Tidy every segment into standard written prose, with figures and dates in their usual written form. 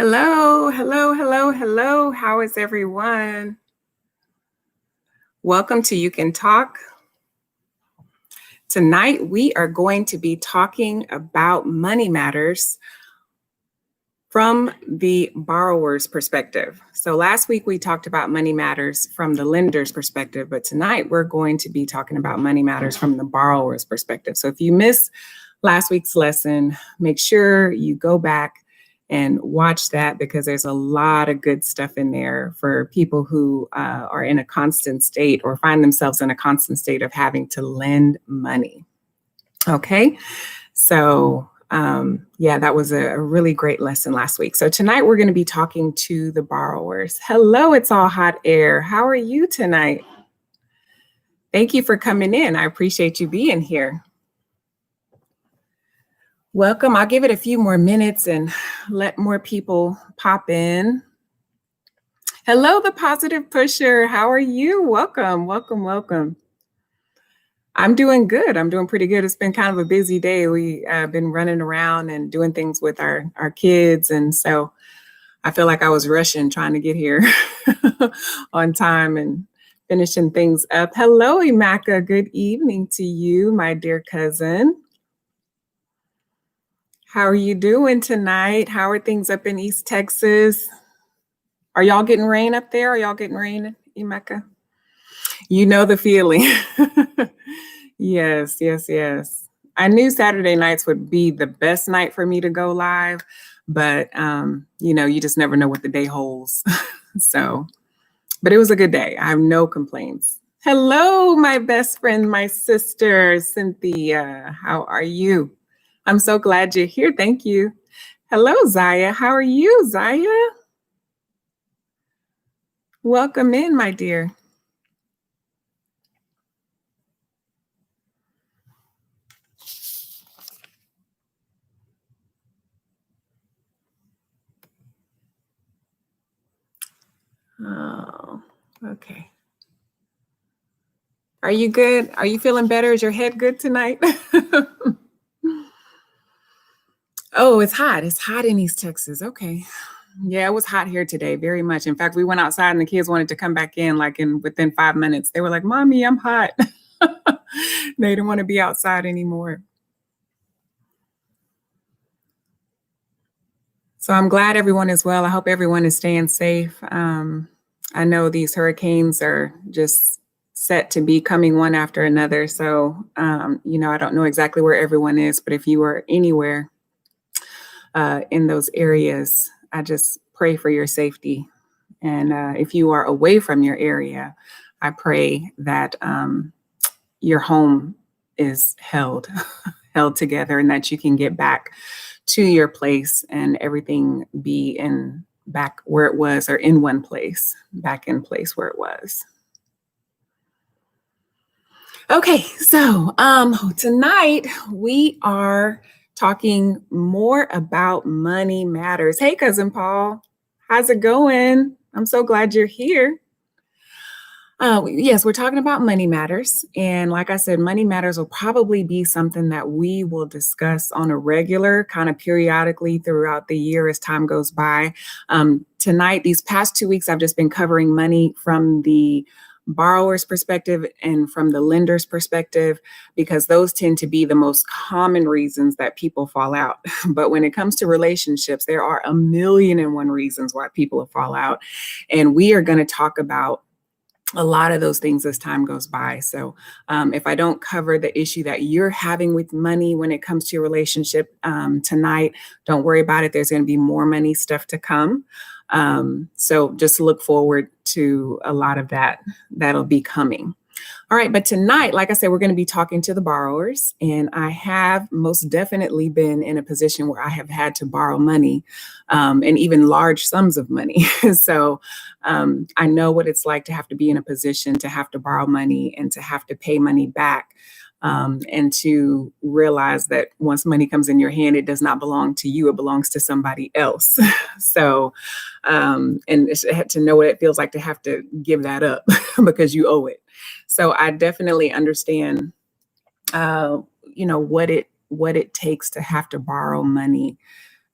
Hello, hello, hello, hello. How is everyone? Welcome to You Can Talk. Tonight, we are going to be talking about money matters from the borrower's perspective. So, last week we talked about money matters from the lender's perspective, but tonight we're going to be talking about money matters from the borrower's perspective. So, if you missed last week's lesson, make sure you go back and watch that because there's a lot of good stuff in there for people who are in a constant state or find themselves in a constant state of having to lend money. Okay, so yeah, that was a really great lesson last week. So tonight we're going to be talking to the borrowers. Hello, it's all hot air. How are you tonight? Thank you for coming in. I appreciate you being here. Welcome. I'll give it a few more minutes and let more people pop in. Hello, the positive pusher. How are you? Welcome, welcome, welcome. I'm doing good. I'm doing pretty good. It's been kind of a busy day. We been running around and doing things with our kids. And so I feel like I was rushing trying to get here on time and finishing things up. Hello, Imaka. Good evening to you, my dear cousin. How are you doing tonight? How are things up in East Texas? Are y'all getting rain up there? Are y'all getting rain, Imeka? You know the feeling. Yes, yes, yes. I knew Saturday nights would be the best night for me to go live, but you just never know what the day holds. So, but it was a good day. I have no complaints. Hello, my best friend, my sister, Cynthia. How are you? I'm so glad you're here. Thank you. Hello, Zaya. How are you, Zaya? Welcome in, my dear. Oh, okay. Are you good? Are you feeling better? Is your head good tonight? Oh, it's hot. It's hot in East Texas. Okay. Yeah, it was hot here today, very much. In fact, we went outside and the kids wanted to come back in within 5 minutes. They were like, "Mommy, I'm hot." They didn't want to be outside anymore. So I'm glad everyone is well. I hope everyone is staying safe. I know these hurricanes are just set to be coming one after another. So, I don't know exactly where everyone is, but if you are anywhere in those areas, I just pray for your safety. And if you are away from your area, I pray that your home is held together and that you can get back to your place and everything be in back where it was or in one place, back in place where it was. Okay, so tonight we are talking more about money matters. Hey, cousin Paul, how's it going? I'm so glad you're here. Yes, we're talking about money matters. And like I said, money matters will probably be something that we will discuss on a regular, kind of periodically throughout the year as time goes by. Tonight, these past 2 weeks, I've just been covering money from the borrower's perspective and from the lender's perspective, because those tend to be the most common reasons that people fall out. But when it comes to relationships, there are a million and one reasons why people fall out. And we are going to talk about a lot of those things as time goes by. So if I don't cover the issue that you're having with money when it comes to your relationship tonight, don't worry about it. There's going to be more money stuff to come. So just look forward to a lot of that'll be coming. All right, but tonight, like I said, we're going to be talking to the borrowers, and I have most definitely been in a position where I have had to borrow money, and even large sums of money. So I know what it's like to have to be in a position to have to borrow money and to have to pay money back. And to realize that once money comes in your hand, it does not belong to you, it belongs to somebody else. So, and to know what it feels like to have to give that up because you owe it. So I definitely understand, what it takes to have to borrow money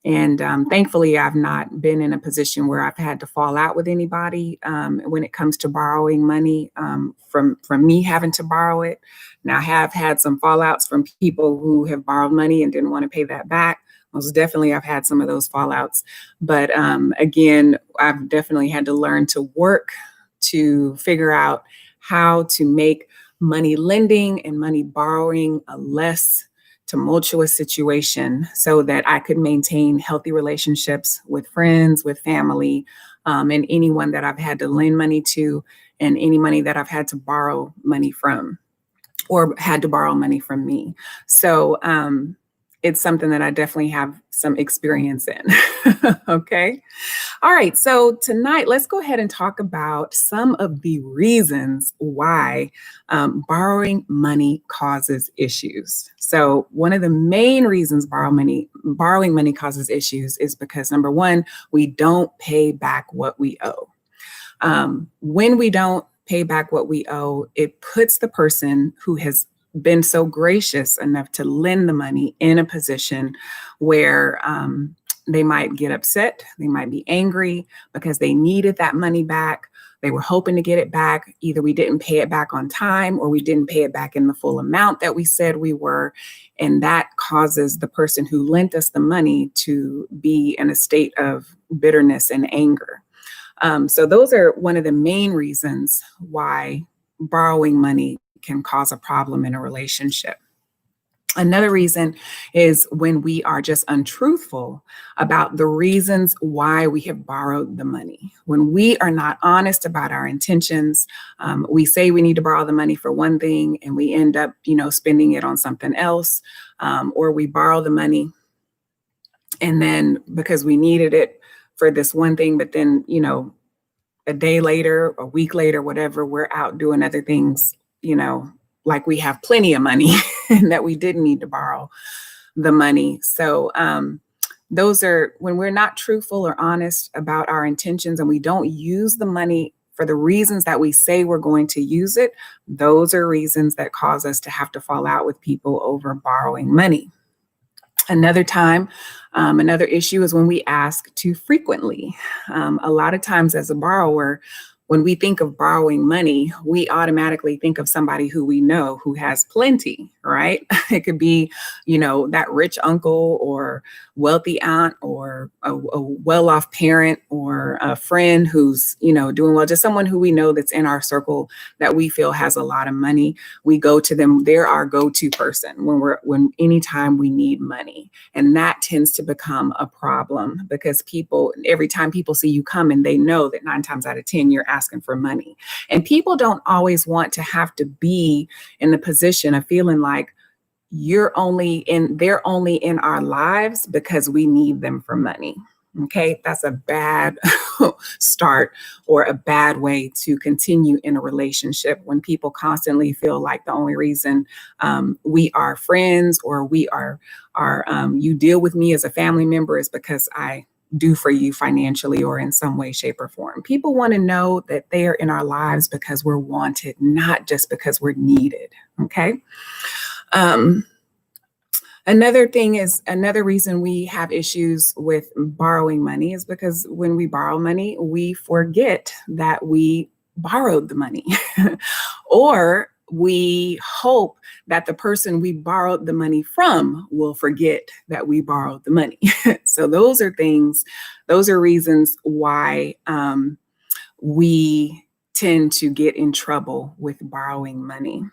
And thankfully, I've not been in a position where I've had to fall out with anybody when it comes to borrowing money from me having to borrow it. Now, I have had some fallouts from people who have borrowed money and didn't want to pay that back. Most definitely, I've had some of those fallouts. But again, I've definitely had to learn to work to figure out how to make money lending and money borrowing a less tumultuous situation so that I could maintain healthy relationships with friends, with family, and anyone that I've had to lend money to, and any money that I've had to borrow money from or had to borrow money from me. So it's something that I definitely have some experience in. Okay. All right. So tonight, let's go ahead and talk about some of the reasons why borrowing money causes issues. So one of the main reasons borrowing money causes issues is because, number one, we don't pay back what we owe. When we don't pay back what we owe, it puts the person who has been so gracious enough to lend the money in a position where they might get upset, they might be angry because they needed that money back. They were hoping to get it back. Either we didn't pay it back on time or we didn't pay it back in the full amount that we said we were. And that causes the person who lent us the money to be in a state of bitterness and anger. So those are one of the main reasons why borrowing money can cause a problem in a relationship. Another reason is when we are just untruthful about the reasons why we have borrowed the money. When we are not honest about our intentions, we say we need to borrow the money for one thing and we end up, spending it on something else, or we borrow the money and then because we needed it for this one thing, but then, a day later, a week later, whatever, we're out doing other things, like we have plenty of money and that we didn't need to borrow the money. So those are when we're not truthful or honest about our intentions and we don't use the money for the reasons that we say we're going to use it. Those are reasons that cause us to have to fall out with people over borrowing money. Another issue is when we ask too frequently. A lot of times as a borrower, when we think of borrowing money, we automatically think of somebody who we know who has plenty, right? It could be, that rich uncle or wealthy aunt or a well-off parent or a friend who's, doing well, just someone who we know that's in our circle that we feel has a lot of money. We go to them. They're our go-to person anytime we need money. And that tends to become a problem because every time people see you come and they know that 9 times out of 10, you're asking for money. And people don't always want to have to be in the position of feeling like they're only in our lives because we need them for money. Okay, that's a bad start or a bad way to continue in a relationship when people constantly feel like the only reason we are friends or you deal with me as a family member is because I do for you financially or in some way, shape, or form. People want to know that they are in our lives because we're wanted, not just because we're needed. Okay. Another reason we have issues with borrowing money is because when we borrow money, we forget that we borrowed the money or we hope that the person we borrowed the money from will forget that we borrowed the money. So those are reasons why we tend to get in trouble with borrowing money.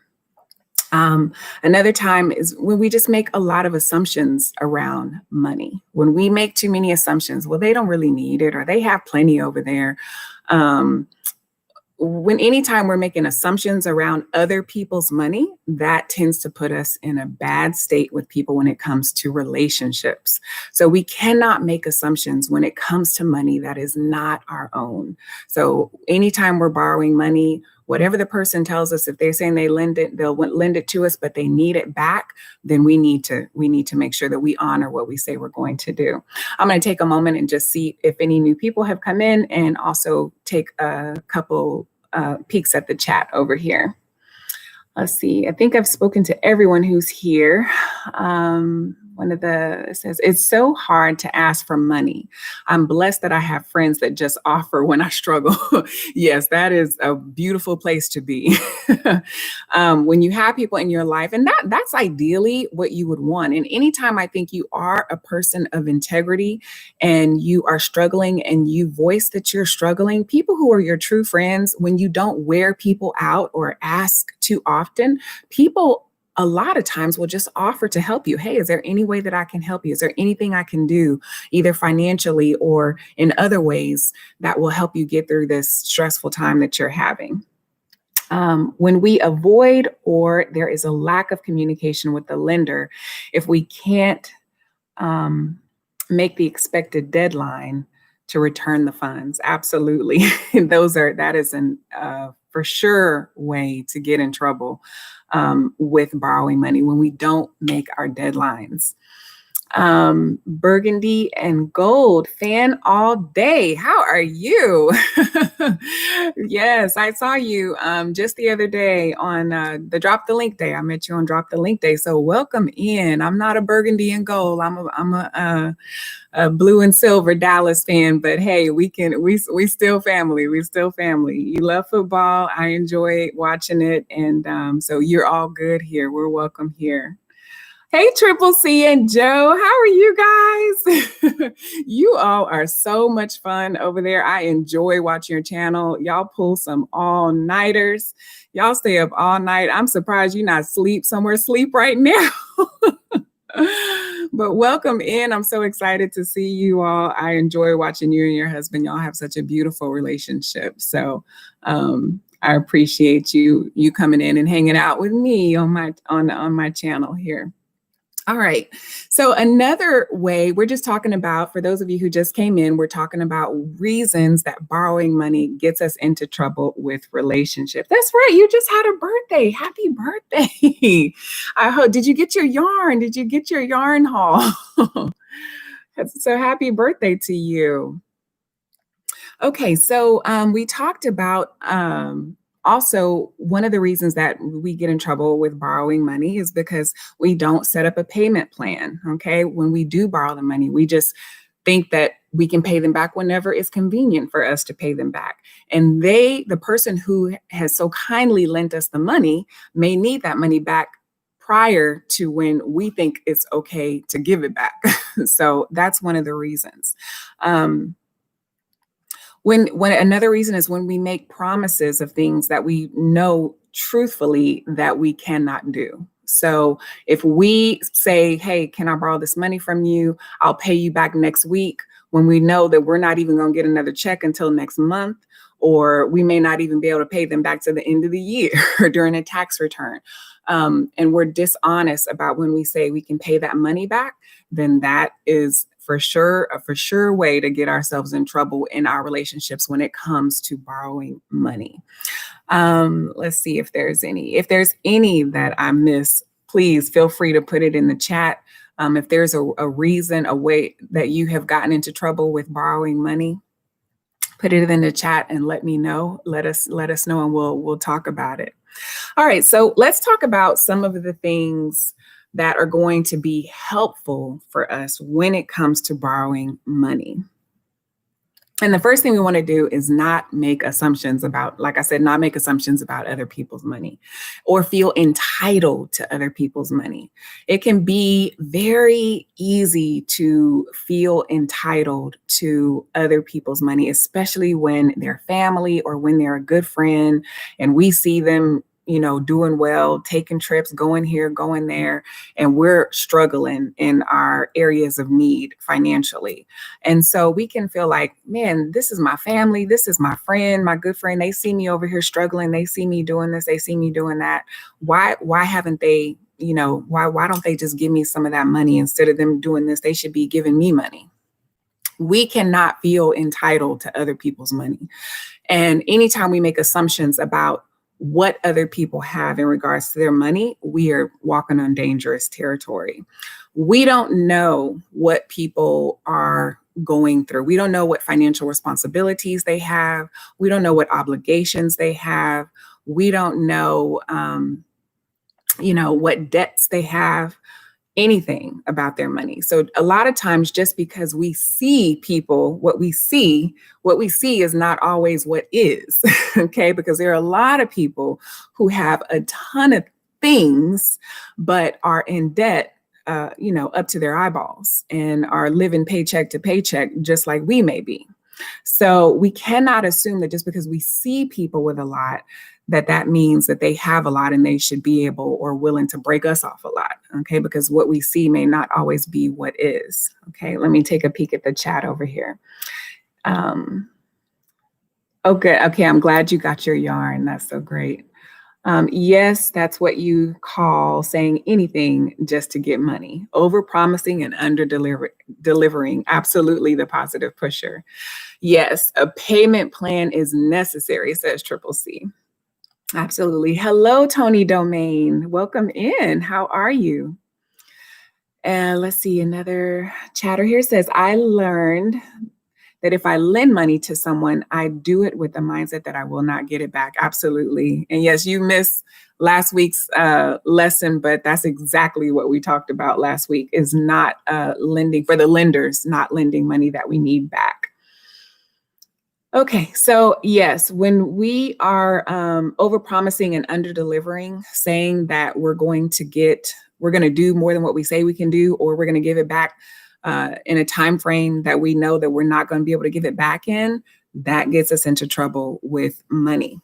Another time is when we just make a lot of assumptions around money. When we make too many assumptions, well, they don't really need it or they have plenty over there. Anytime we're making assumptions around other people's money, that tends to put us in a bad state with people when it comes to relationships. So we cannot make assumptions when it comes to money that is not our own. So anytime we're borrowing money, whatever the person tells us, if they're saying they'll lend it to us, but they need it back, then we need to make sure that we honor what we say we're going to do. I'm going to take a moment and just see if any new people have come in and also take a couple peeks at the chat over here. Let's see. I think I've spoken to everyone who's here. it says, it's so hard to ask for money. I'm blessed that I have friends that just offer when I struggle. Yes, that is a beautiful place to be. When you have people in your life, and that's ideally what you would want. And anytime I think you are a person of integrity and you are struggling and you voice that you're struggling, people who are your true friends, when you don't wear people out or ask too often, people a lot of times will just offer to help you. Hey, is there any way that I can help you? Is there anything I can do, either financially or in other ways, that will help you get through this stressful time that you're having? When we avoid or there is a lack of communication with the lender, if we can't um, make the expected deadline to return the funds, absolutely, that is an for sure way to get in trouble with borrowing money when we don't make our deadlines. Burgundy and gold fan all day. How are you? Yes, I saw you just the other day on the Drop the Link Day. I met you on Drop the Link Day. So welcome in. I'm not a burgundy and gold. I'm a blue and silver Dallas fan, but hey, we still family. We still family. You love football. I enjoy watching it. And so you're all good here. We're welcome here. Hey, Triple C and Joe, how are you guys? You all are so much fun over there. I enjoy watching your channel. Y'all pull some all-nighters. Y'all stay up all night. I'm surprised you're not asleep right now. But welcome in. I'm so excited to see you all. I enjoy watching you and your husband. Y'all have such a beautiful relationship. So I appreciate you coming in and hanging out with me on my channel here. All right. So another way, we're just talking about, for those of you who just came in, we're talking about reasons that borrowing money gets us into trouble with relationships. That's right. You just had a birthday. Happy birthday. I hope, did you get your yarn? Did you get your yarn haul? So happy birthday to you. Okay. So we talked about also, one of the reasons that we get in trouble with borrowing money is because we don't set up a payment plan. Okay. When we do borrow the money, we just think that we can pay them back whenever it's convenient for us to pay them back. And the person who has so kindly lent us the money, may need that money back prior to when we think it's okay to give it back. So that's one of the reasons. When another reason is when we make promises of things that we know truthfully that we cannot do. So if we say, hey, can I borrow this money from you? I'll pay you back next week, when we know that we're not even going to get another check until next month, or we may not even be able to pay them back to the end of the year or during a tax return. And we're dishonest about when we say we can pay that money back, then that is for sure a for sure way to get ourselves in trouble in our relationships when it comes to borrowing money. Let's see if there's any. If there's any that I miss, please feel free to put it in the chat. If there's a reason, a way that you have gotten into trouble with borrowing money, put it in the chat and let me know. Let us know, and we'll talk about it. All right, so let's talk about some of the things that are going to be helpful for us when it comes to borrowing money. And the first thing we want to do is not make assumptions about, like I said, not make assumptions about other people's money or feel entitled to other people's money. It can be very easy to feel entitled to other people's money, especially when they're family or when they're a good friend and we see them, you know, doing well, taking trips, going here, going there, and we're struggling in our areas of need financially. And so we can feel like, man, this is my family, this is my friend, my good friend. They see me over here struggling, they see me doing this, they see me doing that. Why haven't they, you know, why don't they just give me some of that money instead of them doing this? They should be giving me money. We cannot feel entitled to other people's money. And anytime we make assumptions about what other people have in regards to their money, we are walking on dangerous territory. We don't know what people are going through. We don't know what financial responsibilities they have. We don't know what obligations they have. We don't know, what debts they have. anything about their money. So a lot of times, just because we see people, what we see is not always what is. Okay, because there are a lot of people who have a ton of things but are in debt, up to their eyeballs, and are living paycheck to paycheck just like we may be. So we cannot assume that just because we see people with a lot, that means that they have a lot and they should be able or willing to break us off a lot. Okay, because what we see may not always be what is. Okay, let me take a peek at the chat over here. Okay, I'm glad you got your yarn. That's so great. Yes, that's what you call saying anything just to get money. Over promising and under delivering. Absolutely the positive pusher. Yes, a payment plan is necessary, says Triple C. Absolutely. Hello, Tony Domain. Welcome in. How are you? And let's see, another chatter here says, I learned that if I lend money to someone, I do it with the mindset that I will not get it back. Absolutely. And yes, you missed last week's lesson, but that's exactly what we talked about last week, is not lending, for the lenders, not lending money that we need back. Okay, so yes, when we are over-promising and under-delivering, saying that we're going to do more than what we say we can do, or we're going to give it back in a time frame that we know that we're not going to be able to give it back in, that gets us into trouble with money.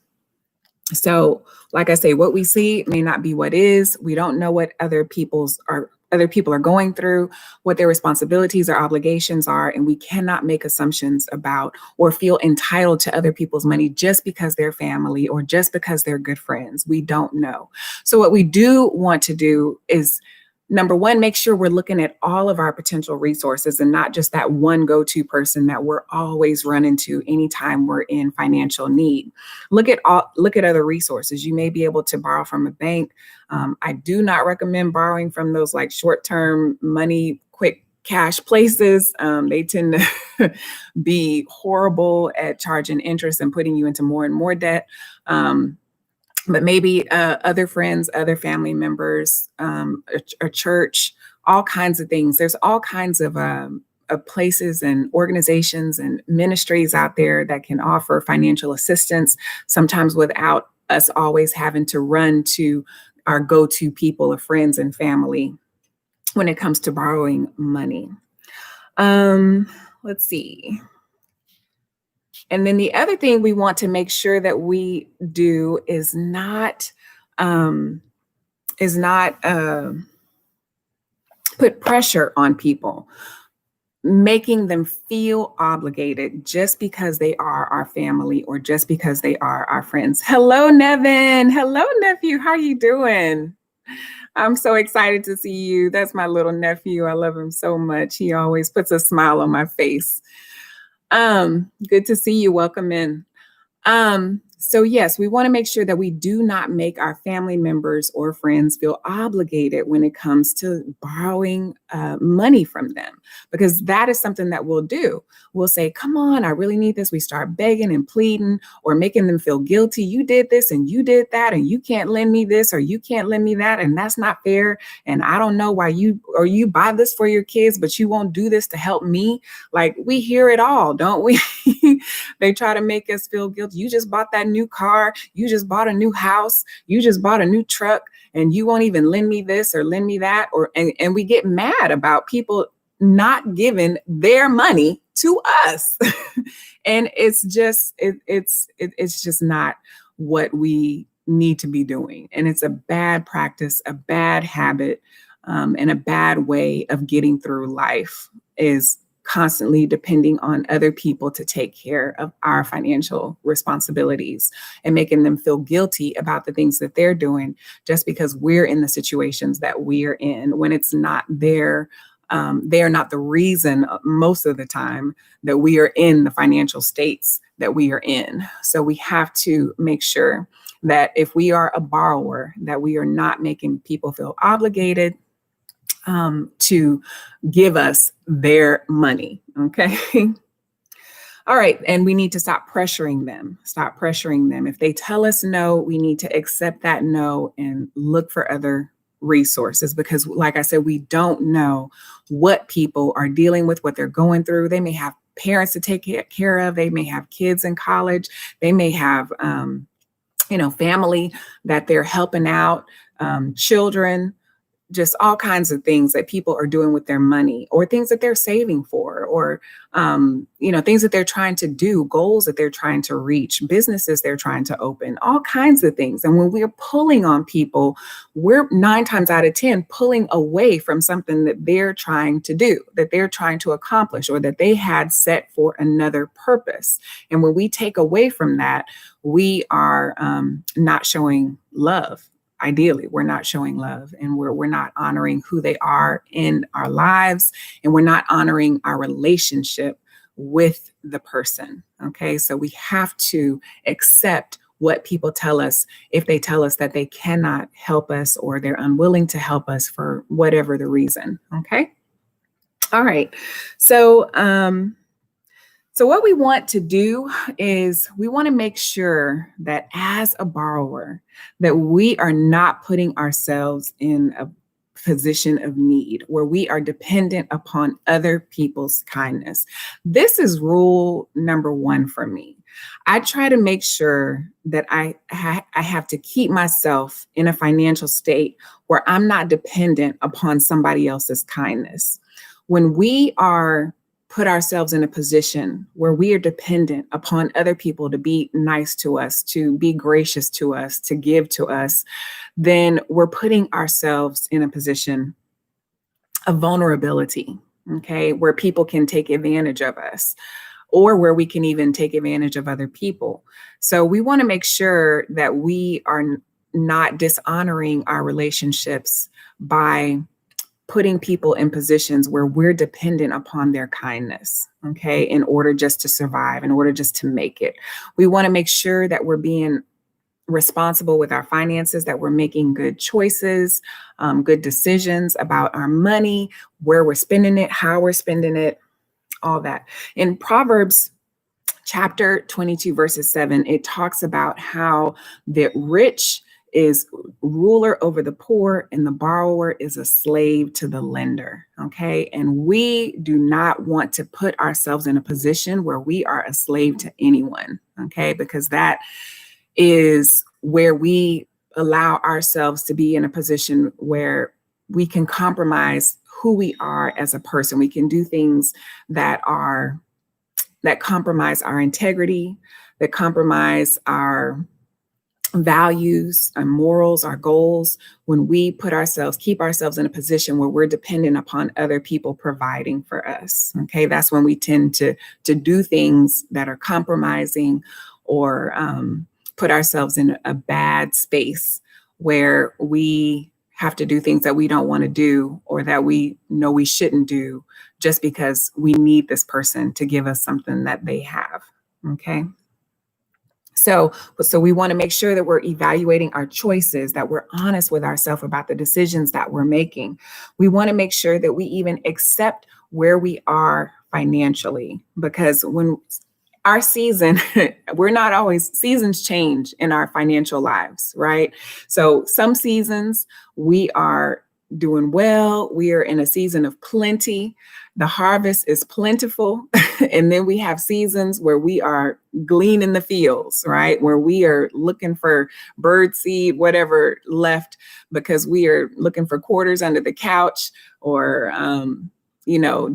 So, like I say, what we see may not be what is. We don't know what other people are going through, what their responsibilities or obligations are, and we cannot make assumptions about or feel entitled to other people's money just because they're family or just because they're good friends. We don't know. So what we do want to do is, number one, make sure we're looking at all of our potential resources and not just that one go-to person that we're always running to anytime we're in financial need. Look at other resources. You may be able to borrow from a bank. I do not recommend borrowing from those like short-term money, quick cash places. They tend to be horrible at charging interest and putting you into more and more debt. But maybe other friends, other family members, a church, all kinds of things. There's all kinds of places and organizations and ministries out there that can offer financial assistance, sometimes without us always having to run to our go-to people of friends and family when it comes to borrowing money. Let's see. And then the other thing we want to make sure that we do is not put pressure on people, making them feel obligated just because they are our family or just because they are our friends. Hello, Nevin. Hello, nephew. How are you doing? I'm so excited to see you. That's my little nephew. I love him so much. He always puts a smile on my face. Good to see you. Welcome in. So yes, we want to make sure that we do not make our family members or friends feel obligated when it comes to borrowing money from them, because that is something that we'll do. We'll say, come on, I really need this. We start begging and pleading or making them feel guilty. You did this and you did that, and you can't lend me this or you can't lend me that, and that's not fair. And I don't know why you buy this for your kids, but you won't do this to help me. Like, we hear it all, don't we? They try to make us feel guilty. You just bought that new car. You just bought a new house. You just bought a new truck, and you won't even lend me this or lend me that. And we get mad about people not giving their money to us. And it's just not what we need to be doing. And it's a bad practice, a bad habit, and a bad way of getting through life, is constantly depending on other people to take care of our financial responsibilities and making them feel guilty about the things that they're doing just because we're in the situations that we're in, when it's not their they are not the reason most of the time that we are in the financial states that we are in. So we have to make sure that if we are a borrower, that we are not making people feel obligated to give us their money. Okay. All right. And we need to stop pressuring them. Stop pressuring them. If they tell us no, we need to accept that no and look for other resources, because like I said, we don't know what people are dealing with, what they're going through. They may have parents to take care of. They may have kids in college. They may have, family that they're helping out, children, just all kinds of things that people are doing with their money, or things that they're saving for, or things that they're trying to do, goals that they're trying to reach, businesses they're trying to open, all kinds of things. And when we're pulling on people, we're 9 times out of 10 pulling away from something that they're trying to do, that they're trying to accomplish, or that they had set for another purpose. And when we take away from that, we are not showing love. Ideally, we're not showing love, and we're not honoring who they are in our lives, and we're not honoring our relationship with the person. Okay, so we have to accept what people tell us if they tell us that they cannot help us, or they're unwilling to help us for whatever the reason. Okay. All right. So what we want to do is we want to make sure that as a borrower, that we are not putting ourselves in a position of need where we are dependent upon other people's kindness. This is rule number 1 for me. I try to make sure that I have to keep myself in a financial state where I'm not dependent upon somebody else's kindness. When we are put ourselves in a position where we are dependent upon other people to be nice to us, to be gracious to us, to give to us, then we're putting ourselves in a position of vulnerability, okay, where people can take advantage of us, or where we can even take advantage of other people. So we want to make sure that we are not dishonoring our relationships by putting people in positions where we're dependent upon their kindness, okay, in order just to survive, in order just to make it. We want to make sure that we're being responsible with our finances, that we're making good choices, good decisions about our money, where we're spending it, how we're spending it, all that. In Proverbs chapter 22, verses 7, it talks about how the rich is ruler over the poor, and the borrower is a slave to the lender. Okay. And we do not want to put ourselves in a position where we are a slave to anyone. Okay. Because that is where we allow ourselves to be in a position where we can compromise who we are as a person. We can do things that compromise our integrity, that compromise our values, our morals, our goals, when we keep ourselves in a position where we're dependent upon other people providing for us. Okay, that's when we tend to do things that are compromising, or put ourselves in a bad space where we have to do things that we don't want to do, or that we know we shouldn't do, just because we need this person to give us something that they have. Okay. So we want to make sure that we're evaluating our choices, that we're honest with ourselves about the decisions that we're making. We want to make sure that we even accept where we are financially, because when our seasons change in our financial lives, right? So some seasons we are doing well. We are in a season of plenty. The harvest is plentiful. And then we have seasons where we are gleaning the fields, right? Where we are looking for bird seed, whatever left, because we are looking for quarters under the couch, or,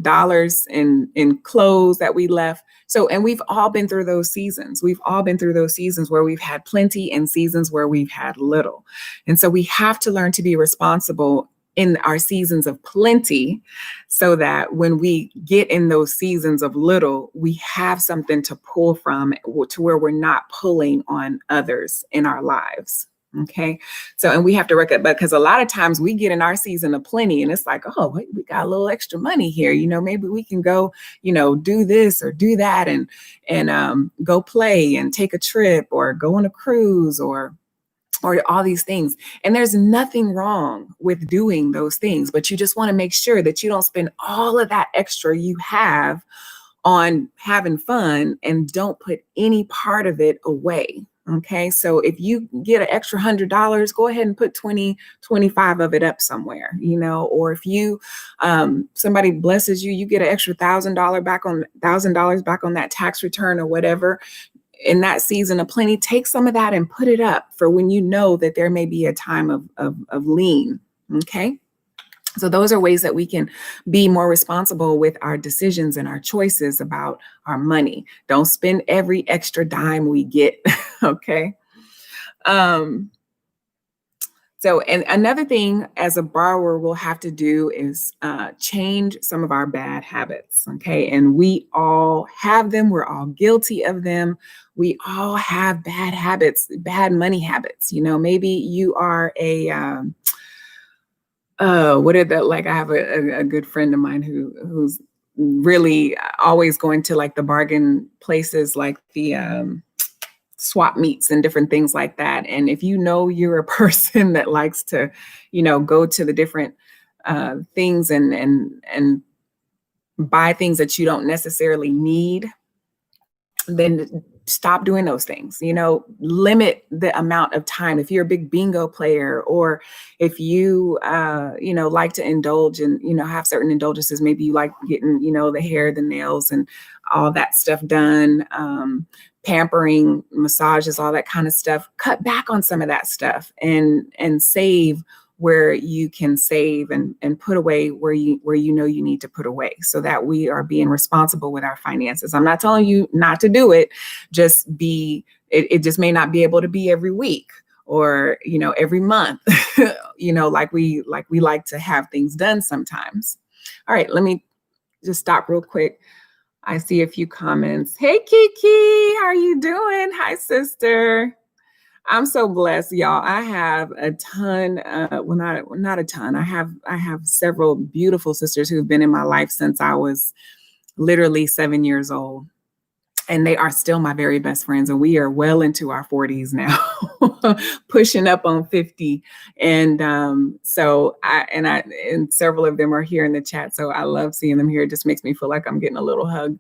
dollars in clothes that we left. So, and we've all been through those seasons. We've all been through those seasons where we've had plenty and seasons where we've had little. And so we have to learn to be responsible in our seasons of plenty, so that when we get in those seasons of little, we have something to pull from, to where we're not pulling on others in our lives. Okay. So, and we have to recognize, because a lot of times we get in our season of plenty and it's like, oh, wait, we got a little extra money here. Maybe we can go, do this or do that, and go play and take a trip, or go on a cruise, or all these things. And there's nothing wrong with doing those things, but you just want to make sure that you don't spend all of that extra you have on having fun, and don't put any part of it away. Okay, so if you get an extra $100, go ahead and put 20, 25 of it up somewhere, or if you somebody blesses you, you get an extra $1,000 back on that tax return or whatever in that season of plenty, take some of that and put it up for when you know that there may be a time of lean. Okay. So those are ways that we can be more responsible with our decisions and our choices about our money. Don't spend every extra dime we get. Okay. Um, so, and another thing as a borrower we'll have to do is change some of our bad habits. Okay. And we all have them. We're all guilty of them. We all have bad habits, bad money habits. Maybe you are what are the, like, I have a good friend of mine who's really always going to like the bargain places, like the swap meets and different things like that. And if you're a person that likes to, go to the different things and buy things that you don't necessarily need, then stop doing those things. Limit the amount of time. If you're a big bingo player, or if you like to indulge and have certain indulgences, maybe you like getting the hair, the nails, and all that stuff done, pampering, massages, all that kind of stuff. Cut back on some of that stuff and save where you can save, and put away where you need to put away, so that we are being responsible with our finances. I'm not telling you not to do it. It just may not be able to be every week or every month, like we like to have things done sometimes. All right, let me just stop real quick. I see a few comments. Hey, Kiki, how are you doing? Hi, sister. I'm so blessed, y'all. I have a ton, well, not a ton. I have several beautiful sisters who've been in my life since I was literally 7 years old. And they are still my very best friends. And we are well into our 40s now, pushing up on 50. And so and several of them are here in the chat. So I love seeing them here. It just makes me feel like I'm getting a little hug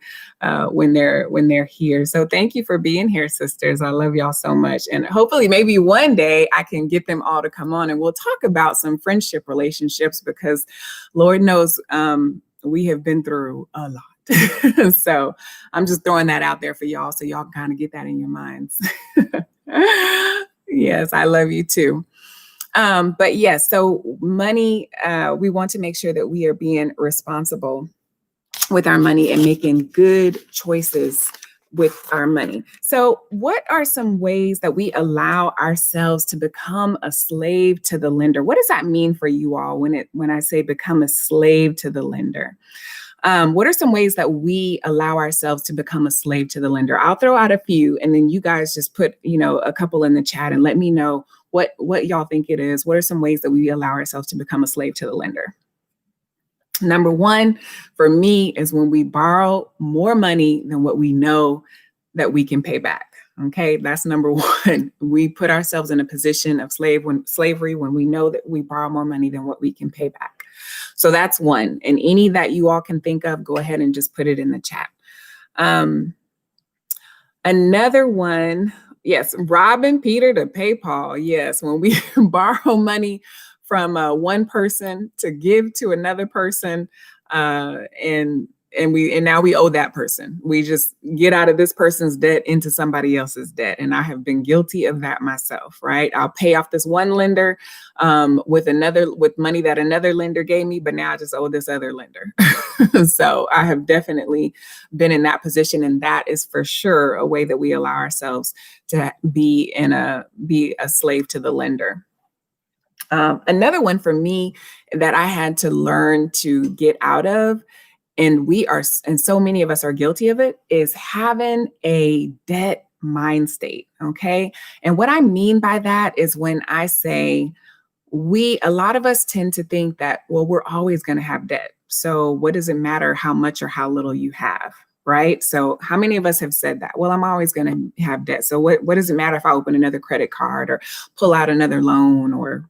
when they're here. So thank you for being here, sisters. I love y'all so much. And hopefully maybe one day I can get them all to come on and we'll talk about some friendship relationships, because Lord knows we have been through a lot. So I'm just throwing that out there for y'all, so y'all can kind of get that in your minds. Yes, I love you too. But yes, so money, we want to make sure that we are being responsible with our money and making good choices with our money. So what are some ways that we allow ourselves to become a slave to the lender? What does that mean for you all when I say become a slave to the lender? What are some ways that we allow ourselves to become a slave to the lender? I'll throw out a few, and then you guys just put, a couple in the chat and let me know what y'all think it is. What are some ways that we allow ourselves to become a slave to the lender? Number one, for me, is when we borrow more money than what we know that we can pay back. Okay, that's number one. We put ourselves in a position of slavery when we know that we borrow more money than what we can pay back. So that's one. And any that you all can think of, go ahead and just put it in the chat. Another one, yes, robbing Peter to pay Paul. Yes, when we borrow money from one person to give to another person, and now we owe that person. We just get out of this person's debt into somebody else's debt. And I have been guilty of that myself, right? I'll pay off this one lender with money that another lender gave me, but now I just owe this other lender. So I have definitely been in that position. And that is for sure a way that we allow ourselves to be a slave to the lender. Another one for me that I had to learn to get out of, and so many of us are guilty of it, is having a debt mind state. Okay. And what I mean by that is when I say a lot of us tend to think that, well, we're always going to have debt. So what does it matter how much or how little you have? Right. So how many of us have said that? Well, I'm always going to have debt. So what does it matter if I open another credit card or pull out another loan or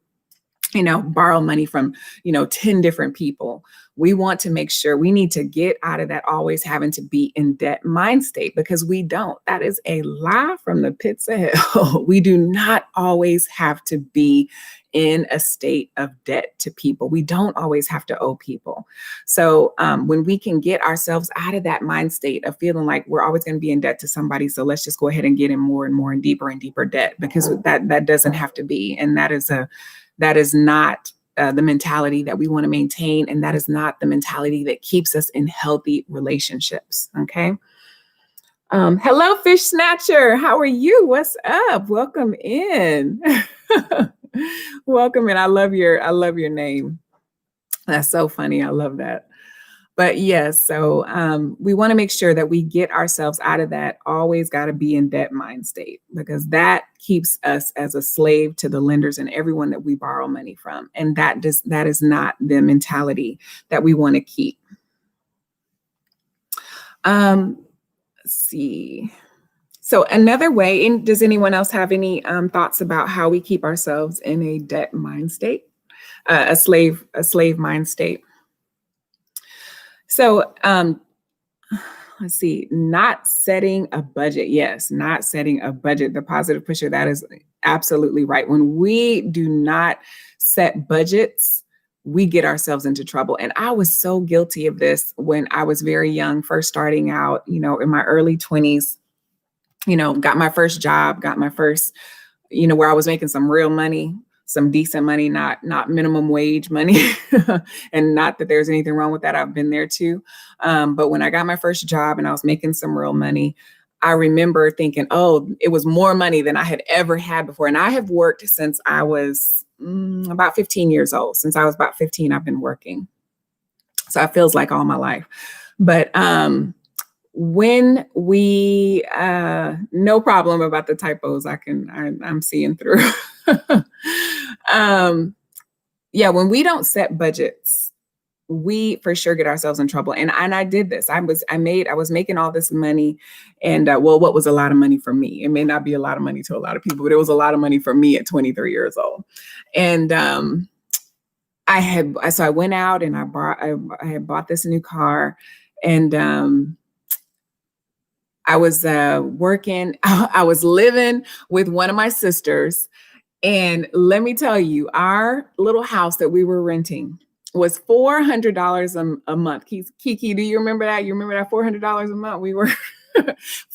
borrow money from, 10 different people. We want to make sure we need to get out of that always having to be in debt mind state, because we don't. That is a lie from the pits of hell. We do not always have to be in a state of debt to people. We don't always have to owe people. So when we can get ourselves out of that mind state of feeling like we're always going to be in debt to somebody, so let's just go ahead and get in more and more and deeper debt, because that doesn't have to be. And that is not the mentality that we want to maintain. And that is not the mentality that keeps us in healthy relationships. Okay. Hello, Fish Snatcher. How are you? What's up? Welcome in. Welcome in. I love your name. That's so funny. I love that. But yes, so we want to make sure that we get ourselves out of that always got to be in debt mind state, because that keeps us as a slave to the lenders and everyone that we borrow money from. And that is not the mentality that we want to keep. Let's see. So another way, and does anyone else have any thoughts about how we keep ourselves in a debt mind state, a slave mind state? So let's see, not setting a budget. Yes, not setting a budget. The positive pusher, that is absolutely right. When we do not set budgets, we get ourselves into trouble. And I was so guilty of this when I was very young, first starting out, in my early 20s, got my first job, got my first, where I was making some real money, some decent money, not minimum wage money. And not that there's anything wrong with that. I've been there too. But when I got my first job and I was making some real money, I remember thinking, oh, it was more money than I had ever had before. And I have worked since I was about 15 years old. Since I was about 15, I've been working. So it feels like all my life. But when we, no problem about the typos, I'm seeing through. When we don't set budgets, we for sure get ourselves in trouble. And I did this. I was making all this money, and what was a lot of money for me? It may not be a lot of money to a lot of people, but it was a lot of money for me at 23 years old. And I went out and I had bought this new car, and I was working. I was living with one of my sisters. And let me tell you, our little house that we were renting was $400 a month. Kiki, do you remember that? You remember that $400 a month? We were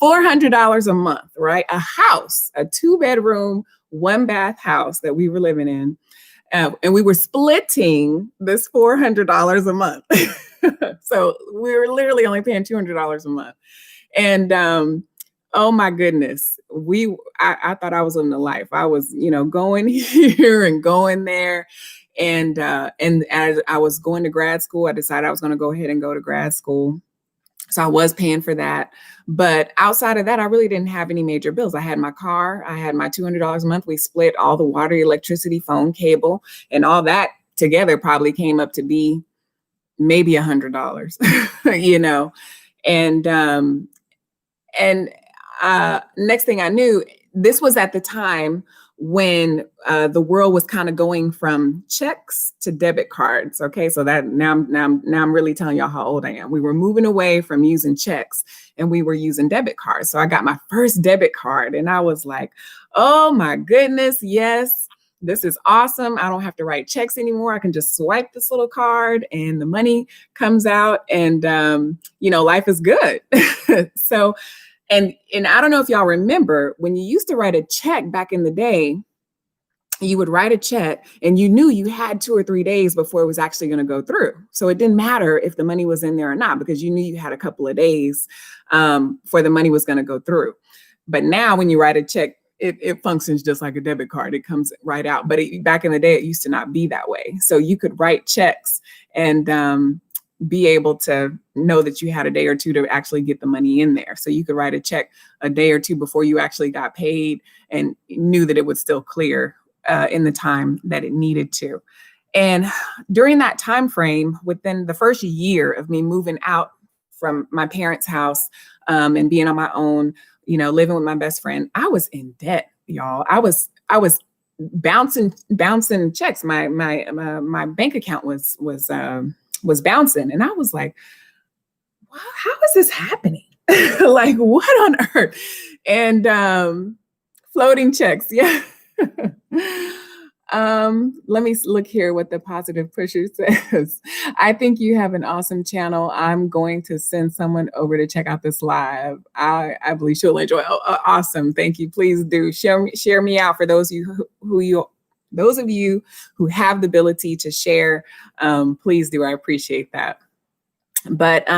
$400 a month, right? A house, a 2-bedroom, 1-bath house that we were living in. And we were splitting this $400 a month. So we were literally only paying $200 a month. And oh my goodness, I thought I was living the life. I was, going here and going there. And as I was going to grad school, I decided I was going to go ahead and go to grad school. So I was paying for that. But outside of that, I really didn't have any major bills. I had my car, I had my $200 a month. We split all the water, electricity, phone, cable, and all that together probably came up to be maybe $100, And next thing I knew, this was at the time when the world was kind of going from checks to debit cards. Okay, so that now I'm really telling y'all how old I am. We were moving away from using checks and we were using debit cards. So I got my first debit card and I was like, oh my goodness, yes. This is awesome. I don't have to write checks anymore. I can just swipe this little card and the money comes out and, life is good. So, and I don't know if y'all remember when you used to write a check back in the day, you would write a check and you knew you had 2 or 3 days before it was actually going to go through. So it didn't matter if the money was in there or not, because you knew you had a couple of days for the money was going to go through. But now when you write a check, it functions just like a debit card. It comes right out. But back in the day, it used to not be that way. So you could write checks and be able to know that you had a day or two to actually get the money in there. So you could write a check a day or two before you actually got paid and knew that it would still clear in the time that it needed to. And during that time frame, within the first year of me moving out from my parents' house and being on my own, living with my best friend, I was in debt, y'all. I was bouncing checks. My bank account was bouncing, and I was like, how is this happening? Like, what on earth? And floating checks, yeah. Let me look here what the positive pusher says. I think you have an awesome channel. I'm going to send someone over to check out this live. I believe she'll enjoy. Oh, awesome. Thank you. Please do share me out for those of you those of you who have the ability to share. Please do. I appreciate that. But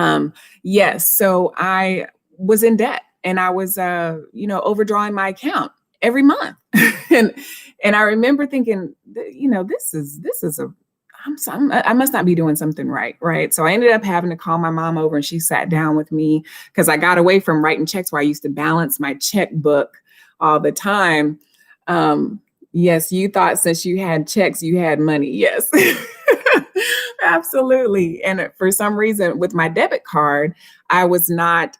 yes, so I was in debt, and I was overdrawing my account every month. and and I remember thinking, this is a I must not be doing something right. So I ended up having to call my mom over, and she sat down with me because I got away from writing checks where I used to balance my checkbook all the time. Yes, you thought since you had checks, you had money. Yes. Absolutely. And for some reason, with my debit card, I was not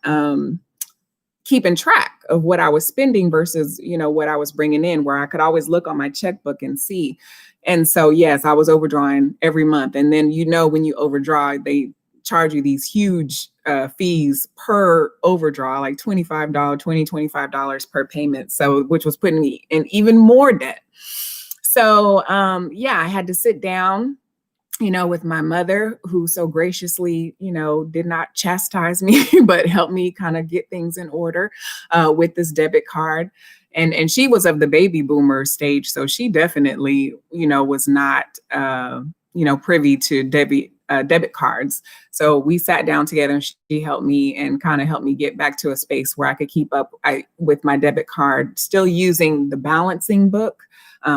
keeping track of what I was spending versus, what I was bringing in, where I could always look on my checkbook and see. And so, yes, I was overdrawing every month. And then, when you overdraw, they charge you these huge fees per overdraw, like $25, $25 per payment. So, which was putting me in even more debt. So, I had to sit down, with my mother, who so graciously, did not chastise me, but helped me kind of get things in order with this debit card. And she was of the baby boomer stage. So she definitely, was not, privy to debit cards. So we sat down together, and she helped me and kind of helped me get back to a space where I could keep up with my debit card, still using the balancing book,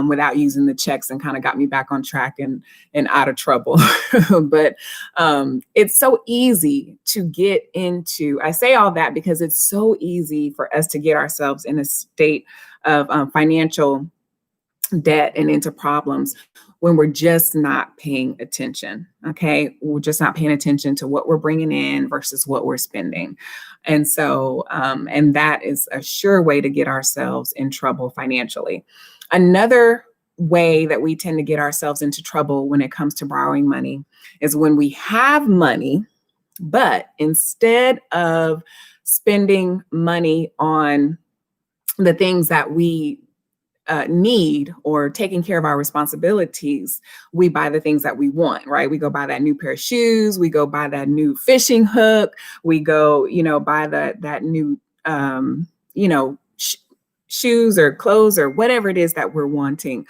without using the checks, and kind of got me back on track and out of trouble. But it's so easy to get into, I say all that because it's so easy for us to get ourselves in a state of financial debt and into problems when we're just not paying attention. Okay. We're just not paying attention to what we're bringing in versus what we're spending. And so, and that is a sure way to get ourselves in trouble financially. Another way that we tend to get ourselves into trouble when it comes to borrowing money is when we have money, but instead of spending money on the things that we need or taking care of our responsibilities, we buy the things that we want, right? We go buy that new pair of shoes, we go buy that new fishing hook, we go, buy that new, shoes or clothes or whatever it is that we're wanting,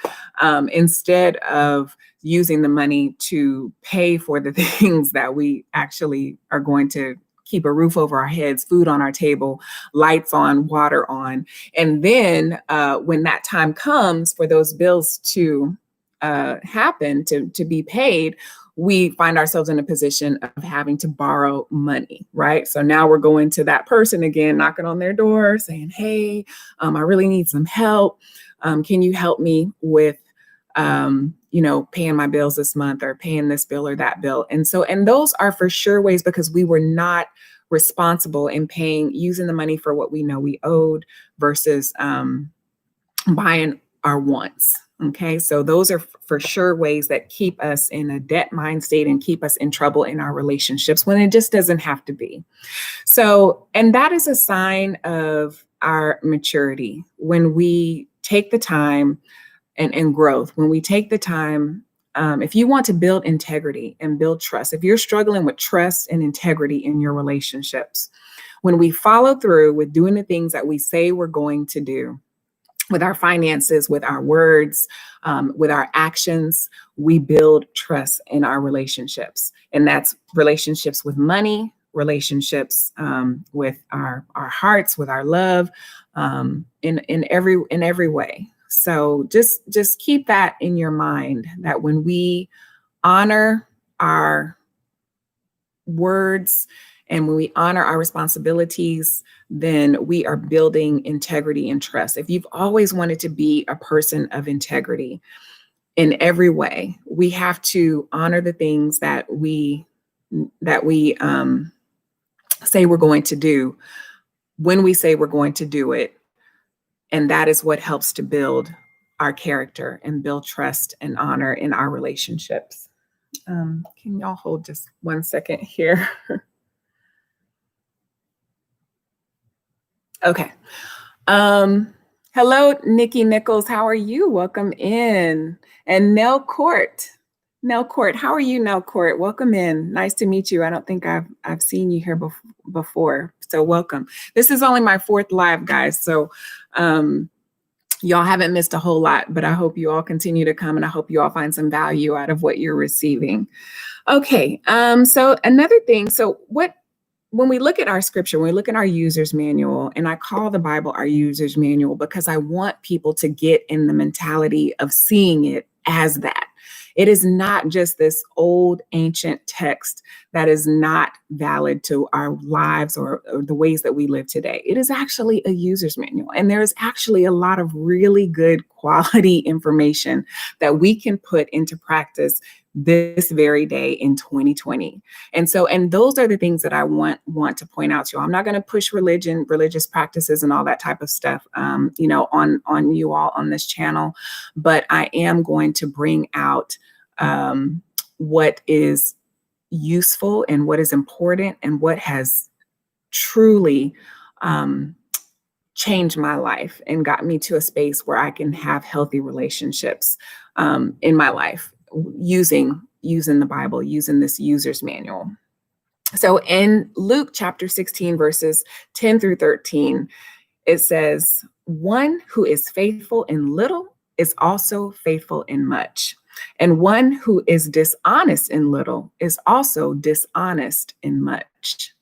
instead of using the money to pay for the things that we actually are going to keep a roof over our heads, food on our table, lights on, water on. And then when that time comes for those bills to happen, to be paid, we find ourselves in a position of having to borrow money, right? So now we're going to that person again, knocking on their door saying, hey, I really need some help. Can you help me with, paying my bills this month, or paying this bill or that bill? And those are for sure ways, because we were not responsible in using the money for what we know we owed versus buying our wants. Okay, so those are for sure ways that keep us in a debt mind state and keep us in trouble in our relationships when it just doesn't have to be. So, and that is a sign of our maturity when we take the time and growth, when we take the time. If you want to build integrity and build trust, if you're struggling with trust and integrity in your relationships, when we follow through with doing the things that we say we're going to do, with our finances, with our words, with our actions, we build trust in our relationships. And that's relationships with money, relationships with our hearts, with our love, in every way. So just keep that in your mind, that when we honor our words and when we honor our responsibilities, then we are building integrity and trust. If you've always wanted to be a person of integrity in every way, we have to honor the things that we say we're going to do when we say we're going to do it. And that is what helps to build our character and build trust and honor in our relationships. Can y'all hold just 1 second here? Okay. Hello, Nicki Nichols. How are you? Welcome in. And Nell Court. Nell Court, how are you, Nell Court? Welcome in. Nice to meet you. I don't think I've seen you here before. So welcome. This is only my 4th live, guys. So y'all haven't missed a whole lot, but I hope you all continue to come and I hope you all find some value out of what you're receiving. Okay. So another thing. So when we look at our scripture, when we look at our user's manual, and I call the Bible our user's manual because I want people to get in the mentality of seeing it as that. It is not just this old ancient text that is not valid to our lives or the ways that we live today. It is actually a user's manual. And there is actually a lot of really good quality information that we can put into practice this very day in 2020. And those are the things that I want to point out to you. I'm not going to push religious practices and all that type of stuff, on you all on this channel, but I am going to bring out what is useful and what is important and what has truly changed my life and got me to a space where I can have healthy relationships in my life using the Bible, using this user's manual. So in Luke chapter 16, verses 10 through 13, it says, "One who is faithful in little is also faithful in much. And one who is dishonest in little is also dishonest in much.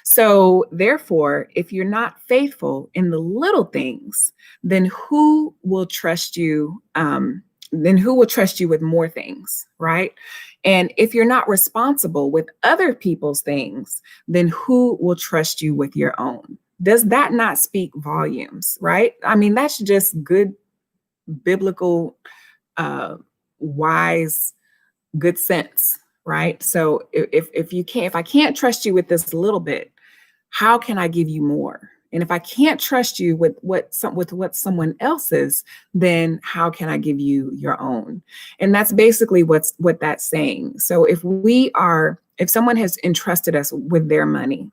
So therefore, if you're not faithful in the little things, then who will trust you? Then who will trust you with more things, right? And if you're not responsible with other people's things, then who will trust you with your own? Does that not speak volumes, right? I mean, that's just good biblical, wise, good sense, right? So if I can't trust you with this little bit, how can I give you more? And if I can't trust you with what someone else is, then how can I give you your own? And that's basically what that's saying. So if someone has entrusted us with their money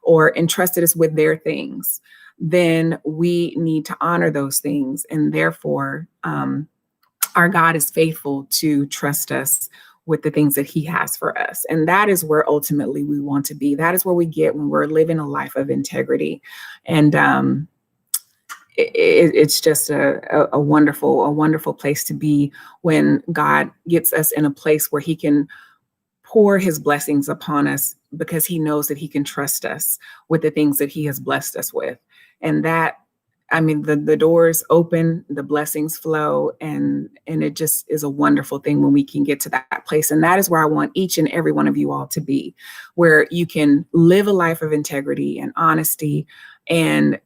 or entrusted us with their things, then we need to honor those things. And therefore, our God is faithful to trust us with the things that he has for us. And that is where ultimately we want to be. That is where we get when we're living a life of integrity. And it's just a wonderful place to be when God gets us in a place where he can pour his blessings upon us because he knows that he can trust us with the things that he has blessed us with. And that, I mean, the doors open, the blessings flow, and it just is a wonderful thing when we can get to that place. And that is where I want each and every one of you all to be, where you can live a life of integrity and honesty and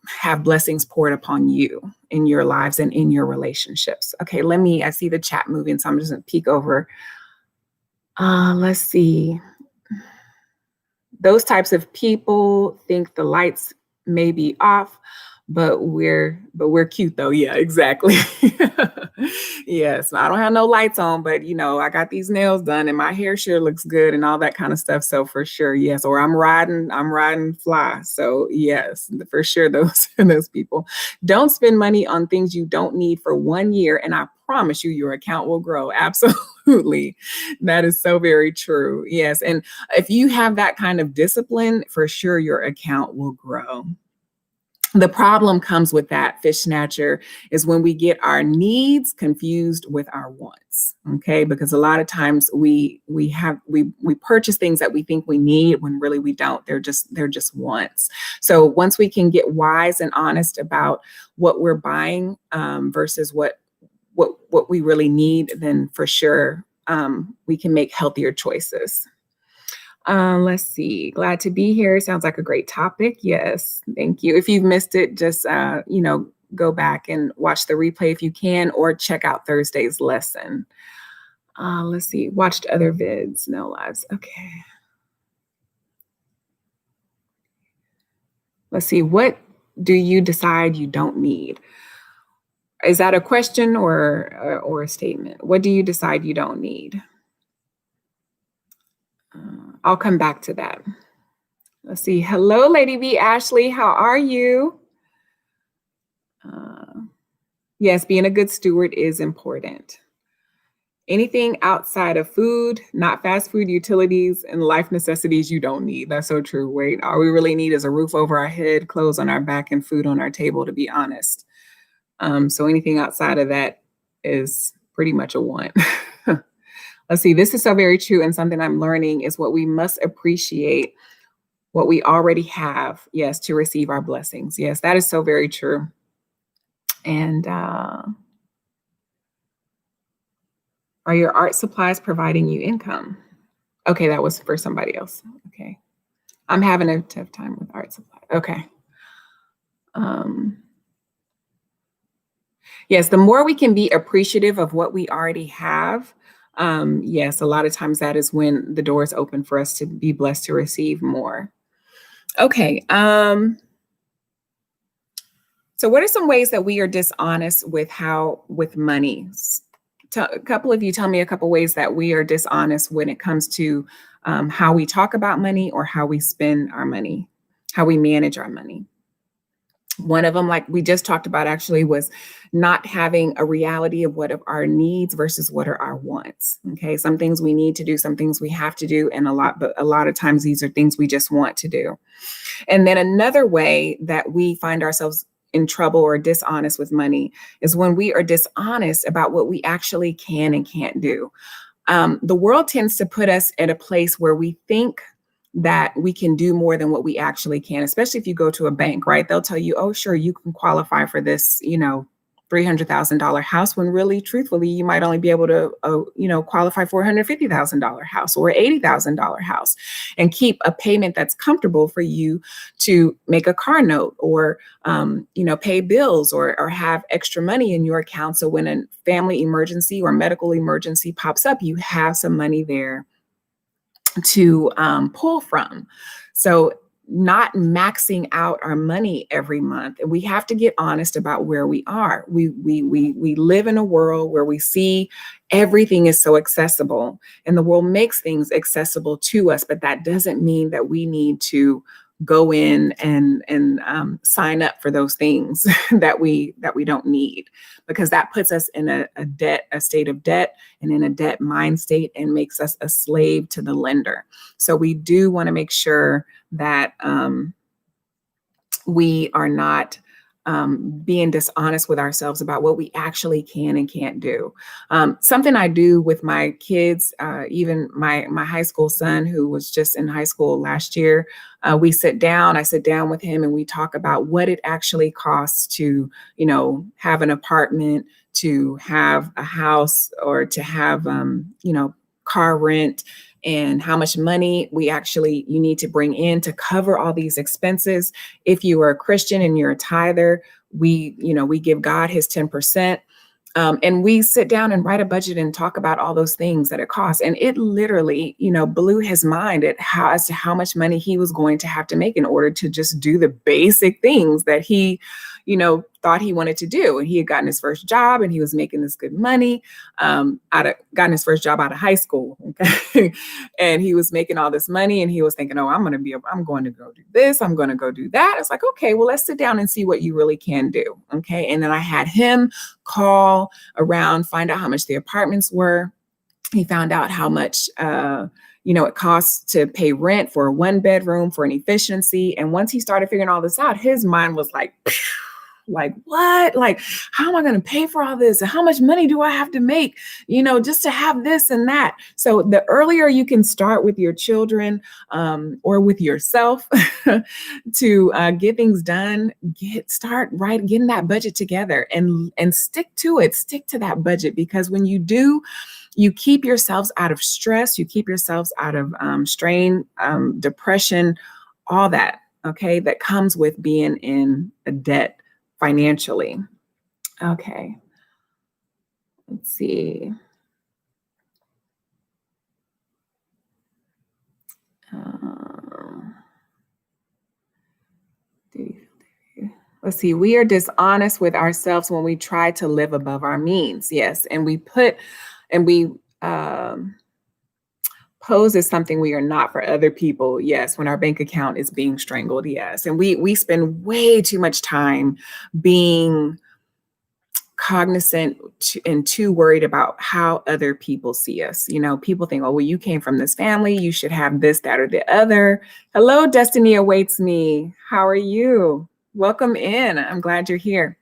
have blessings poured upon you in your lives and in your relationships. Okay, I see the chat moving, so I'm just gonna peek over. Let's see. Those types of people think the lights may be off, but we're cute though. Yeah, exactly. Yes, I don't have no lights on, but I got these nails done and my hair sure looks good and all that kind of stuff. So for sure, yes. Or I'm riding fly. So yes, for sure, those people. Don't spend money on things you don't need for 1 year, and I promise you your account will grow. Absolutely. That is so very true. Yes. And if you have that kind of discipline, for sure your account will grow. The problem comes with that, fish snatcher, is when we get our needs confused with our wants. Okay, because a lot of times we purchase things that we think we need when really we don't. They're just wants. So once we can get wise and honest about what we're buying versus what we really need, then for sure we can make healthier choices. Let's see. Glad to be here. Sounds like a great topic. Yes. Thank you. If you've missed it, just, go back and watch the replay if you can, or check out Thursday's lesson. Let's see. Watched other vids. No lives. Okay. Let's see. What do you decide you don't need? Is that a question or a statement? What do you decide you don't need? I'll come back to that. Let's see. Hello, Lady B. Ashley. How are you? Uh, yes, being a good steward is important. Anything outside of food, not fast food, utilities, and life necessities you don't need. That's so true. Wait, all we really need is a roof over our head, clothes on our back, and food on our table, to be honest. So anything outside of that is pretty much a want. Let's see. This is so very true. And something I'm learning is what we must appreciate what we already have, yes, to receive our blessings. Yes, that is so very true. And are your art supplies providing you income? Okay, that was for somebody else. Okay. I'm having a tough time with art supply. Okay. Um, yes, the more we can be appreciative of what we already have, yes, a lot of times that is when the doors open for us to be blessed to receive more. Okay. So what are some ways that we are dishonest with money? A couple of you tell me a couple ways that we are dishonest when it comes to how we talk about money or how we spend our money, how we manage our money. One of them, like we just talked about, actually was not having a reality of what are our needs versus what are our wants. Okay, some things we need to do, some things we have to do, and but a lot of times these are things we just want to do. And then another way that we find ourselves in trouble or dishonest with money is when we are dishonest about what we actually can and can't do. The world tends to put us at a place where we think that we can do more than what we actually can, especially if you go to a bank, right? They'll tell you, oh, sure, you can qualify for this, $300,000 house, when really, truthfully, you might only be able to, qualify for a $150,000 house or $80,000 house, and keep a payment that's comfortable for you to make a car note or, pay bills or have extra money in your account. So when a family emergency or medical emergency pops up, you have some money there to pull from. So not maxing out our money every month. And we have to get honest about where we are. We live in a world where we see everything is so accessible, and the world makes things accessible to us, but that doesn't mean that we need to go in and sign up for those things that we don't need, because that puts us in a state of debt, and in a debt mind state, and makes us a slave to the lender. So we do want to make sure that we are not being dishonest with ourselves about what we actually can and can't do. Something I do with my kids, even my high school son, who was just in high school last year, I sit down with him, and we talk about what it actually costs to, have an apartment, to have a house, or to have, car rent, and how much money you need to bring in to cover all these expenses. If you are a Christian and you're a tither, we give God his 10%. And we sit down and write a budget and talk about all those things that it costs. And it literally, blew his mind as to how much money he was going to have to make in order to just do the basic things that he, thought he wanted to do. And he had gotten his first job, and he was making this good money, gotten his first job out of high school. Okay. And he was making all this money, and he was thinking, oh, I'm going to go do this. I'm going to go do that. It's like, okay, well, let's sit down and see what you really can do. Okay. And then I had him call around, find out how much the apartments were. He found out how much, it costs to pay rent for a 1-bedroom for an efficiency. And once he started figuring all this out, his mind was like, what? Like, how am I going to pay for all this? And how much money do I have to make, just to have this and that? So the earlier you can start with your children, or with yourself to get things done, getting that budget together, and stick to it, stick to that budget, because when you do, you keep yourselves out of stress, you keep yourselves out of strain, depression, all that, okay, that comes with being in a debt financially. Okay, let's see. Um, Let's see. We are dishonest with ourselves when we try to live above our means. Yes. And we um, pose as something we are not for other people. Yes. When our bank account is being strangled. Yes. And we spend way too much time being cognizant and too worried about how other people see us. People think, oh, well, you came from this family, you should have this, that, or the other. Hello, Destiny awaits me. How are you? Welcome in. I'm glad you're here.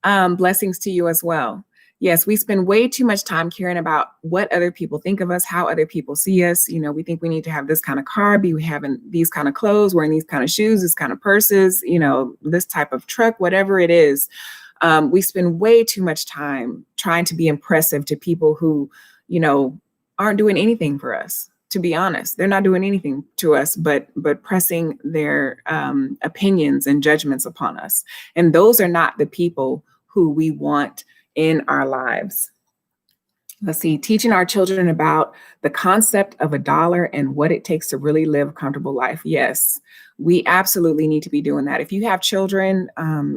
Blessings to you as well. Yes, we spend way too much time caring about what other people think of us, how other people see us. We think we need to have this kind of car, be having these kind of clothes, wearing these kind of shoes, this kind of purses, this type of truck, whatever it is. We spend way too much time trying to be impressive to people who, aren't doing anything for us. To be honest, they're not doing anything to us, but pressing their opinions and judgments upon us. And those are not the people who we want in our lives. Let's see, teaching our children about the concept of a dollar and what it takes to really live a comfortable life. Yes, we absolutely need to be doing that. If you have children,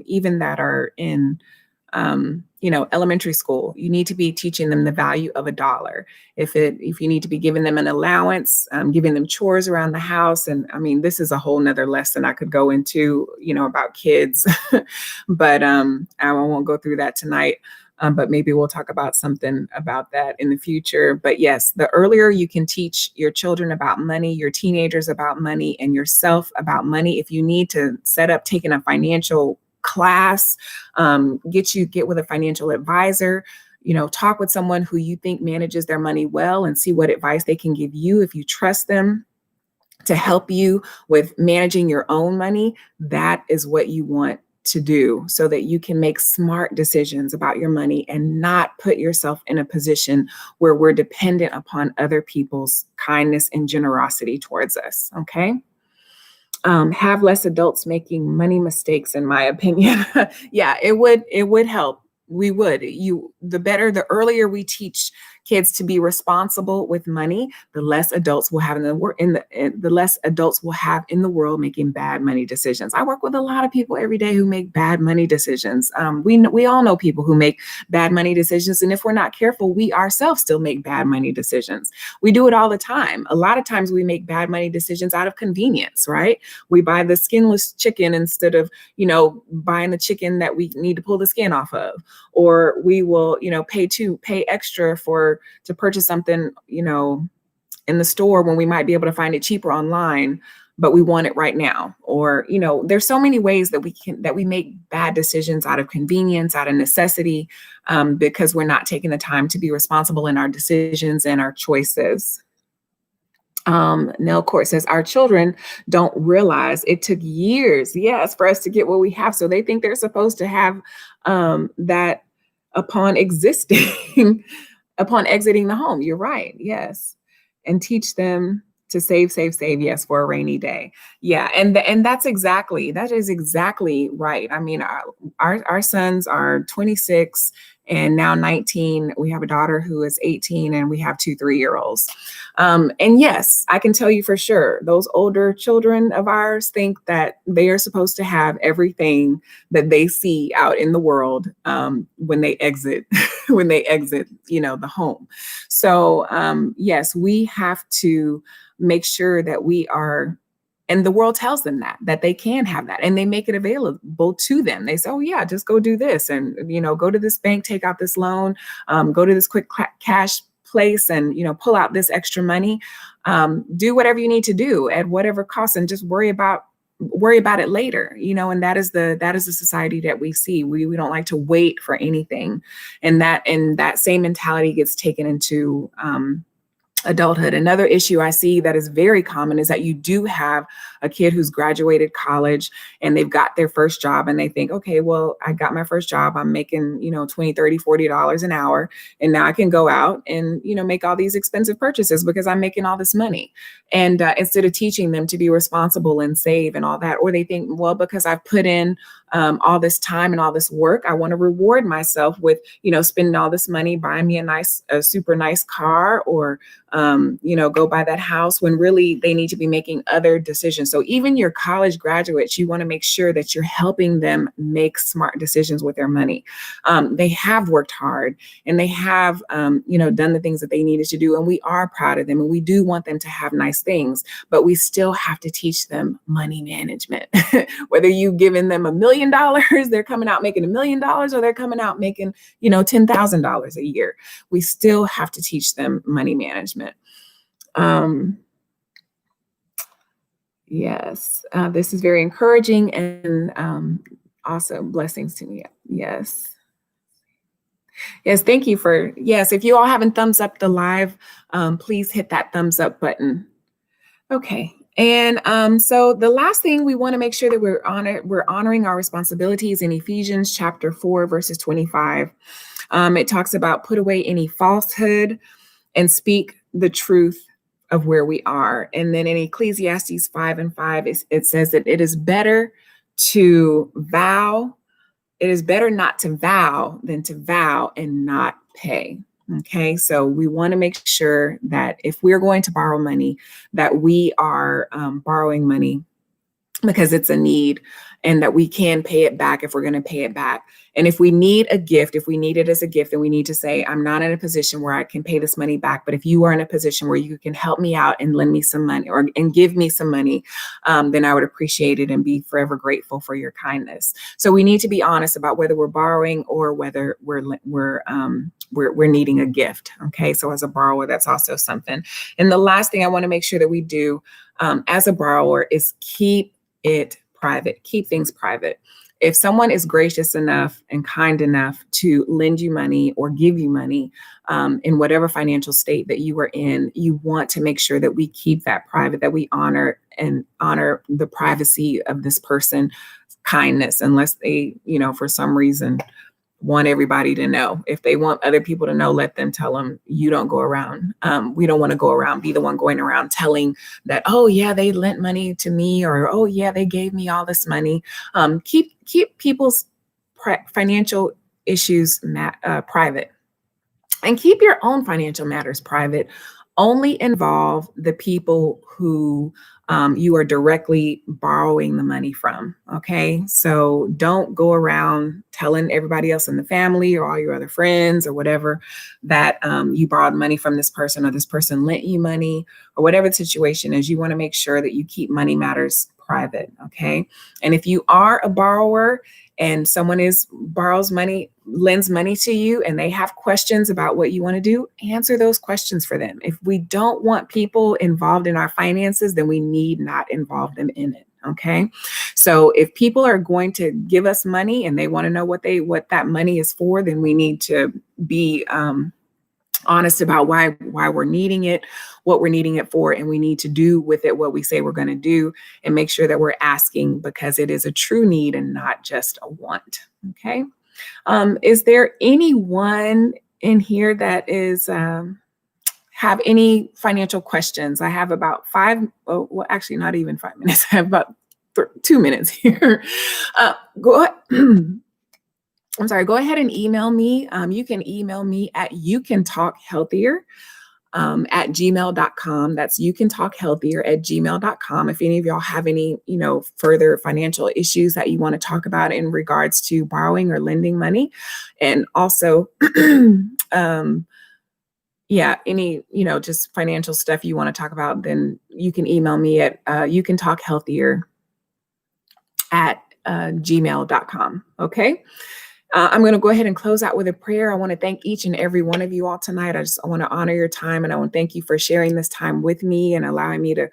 even that are in, elementary school, you need to be teaching them the value of a dollar. If you need to be giving them an allowance, giving them chores around the house. And I mean, this is a whole nother lesson I could go into, about kids, but I won't go through that tonight. But maybe we'll talk about something about that in the future. But yes, the earlier you can teach your children about money, your teenagers about money, and yourself about money. If you need to set up taking a financial class, get with a financial advisor, talk with someone who you think manages their money well and see what advice they can give you if you trust them to help you with managing your own money. That is what you want to do so that you can make smart decisions about your money and not put yourself in a position where we're dependent upon other people's kindness and generosity towards us. Okay. Have less adults making money mistakes, in my opinion. Yeah, it would help. The earlier we teach kids to be responsible with money, the less adults will have the less adults will have in the world making bad money decisions. I work with a lot of people every day who make bad money decisions. We all know people who make bad money decisions, and if we're not careful, we ourselves still make bad money decisions. We do it all the time. A lot of times we make bad money decisions out of convenience, right? We buy the skinless chicken instead of, buying the chicken that we need to pull the skin off of, or we will, pay extra to purchase something, in the store when we might be able to find it cheaper online, but we want it right now. Or, there's so many ways that we make bad decisions out of convenience, out of necessity, because we're not taking the time to be responsible in our decisions and our choices. Nell Court says our children don't realize it took years, yes, for us to get what we have. So they think they're supposed to have that upon upon exiting the home. You're right. Yes. And teach them to save, save, save. Yes. For a rainy day. Yeah. And that is exactly right. I mean, our sons are 26 and now 19. We have a daughter who is 18 and we have 2 3-year-olds. And yes, I can tell you for sure, those older children of ours think that they are supposed to have everything that they see out in the world when they exit, the home. So yes, we have to make sure that we are. And the world tells them that they can have that, and they make it available to them. They say, oh yeah, just go do this, and go to this bank, take out this loan, go to this quick cash place, and pull out this extra money. Do whatever you need to do at whatever cost, and just worry about it later. And that is the society that we see. We don't like to wait for anything, and that same mentality gets taken into adulthood. Another issue I see that is very common is that you do have a kid who's graduated college and they've got their first job and they think, okay, well, I got my first job. I'm making, $20, $30, $40 an hour. And now I can go out and, make all these expensive purchases because I'm making all this money. And instead of teaching them to be responsible and save and all that, or they think, well, because I've put in all this time and all this work. I want to reward myself with, spending all this money, buying me a super nice car, or, go buy that house, when really they need to be making other decisions. So even your college graduates, you want to make sure that you're helping them make smart decisions with their money. They have worked hard, and they have, done the things that they needed to do. And we are proud of them, and we do want them to have nice things, but we still have to teach them money management. Whether you've given them $1 million, they're coming out making $1 million, or they're coming out making, $10,000 a year. We still have to teach them money management. Yes, this is very encouraging, and also blessings to me. Yes. Yes, thank you if you all haven't thumbs up the live, please hit that thumbs up button. Okay. And so the last thing, we want to make sure that we're honoring our responsibilities in Ephesians chapter 4, verses 25. It talks about put away any falsehood and speak the truth of where we are. And then in Ecclesiastes 5:5, it says that it is better not to vow than to vow and not pay. Okay, so we want to make sure that if we're going to borrow money, that we are borrowing money because it's a need, and that we can pay it back if we're going to pay it back. And if we need a gift, if we need it as a gift, then we need to say, I'm not in a position where I can pay this money back. But if you are in a position where you can help me out and lend me some money, and give me some money, then I would appreciate it and be forever grateful for your kindness. So we need to be honest about whether we're borrowing or whether we're needing a gift. Okay, so as a borrower, that's also something. And the last thing I want to make sure that we do as a borrower is keep it private. Keep things private. If someone is gracious enough and kind enough to lend you money or give you money in whatever financial state that you are in, you want to make sure that we keep that private, that we honor the privacy of this person's kindness, unless they, for some reason want everybody to know. If they want other people to know, let them tell them. You don't go around. We don't want to go around, be the one going around telling that, oh yeah, they lent money to me, or, oh yeah, they gave me all this money. Keep people's financial issues private, and keep your own financial matters private. Only involve the people who you are directly borrowing the money from. Okay, so don't go around telling everybody else in the family or all your other friends or whatever that you borrowed money from this person, or this person lent you money, or whatever the situation is. You want to make sure that you keep money matters private. Okay, and if you are a borrower and someone lends money to you, and they have questions about what you want to do, answer those questions for them. If we don't want people involved in our finances, then we need not involve them in it. Okay. So if people are going to give us money and they want to know what that money is for, then we need to be honest about why we're needing it, what we're needing it for, and we need to do with it what we say we're going to do, and make sure that we're asking because it is a true need and not just a want. Okay. Is there anyone in here that is have any financial questions? I have about actually not even 5 minutes. I have about 2 minutes here. Go ahead. I'm sorry, go ahead and email me. You can email me at youcantalkhealthier at gmail.com. That's youcantalkhealthier@gmail.com. If any of y'all have any, further financial issues that you want to talk about in regards to borrowing or lending money. And also, any, just financial stuff you want to talk about, then you can email me at youcantalkhealthier at gmail.com. Okay. I'm going to go ahead and close out with a prayer. I want to thank each and every one of you all tonight. I want to honor your time, and I want to thank you for sharing this time with me and allowing me to,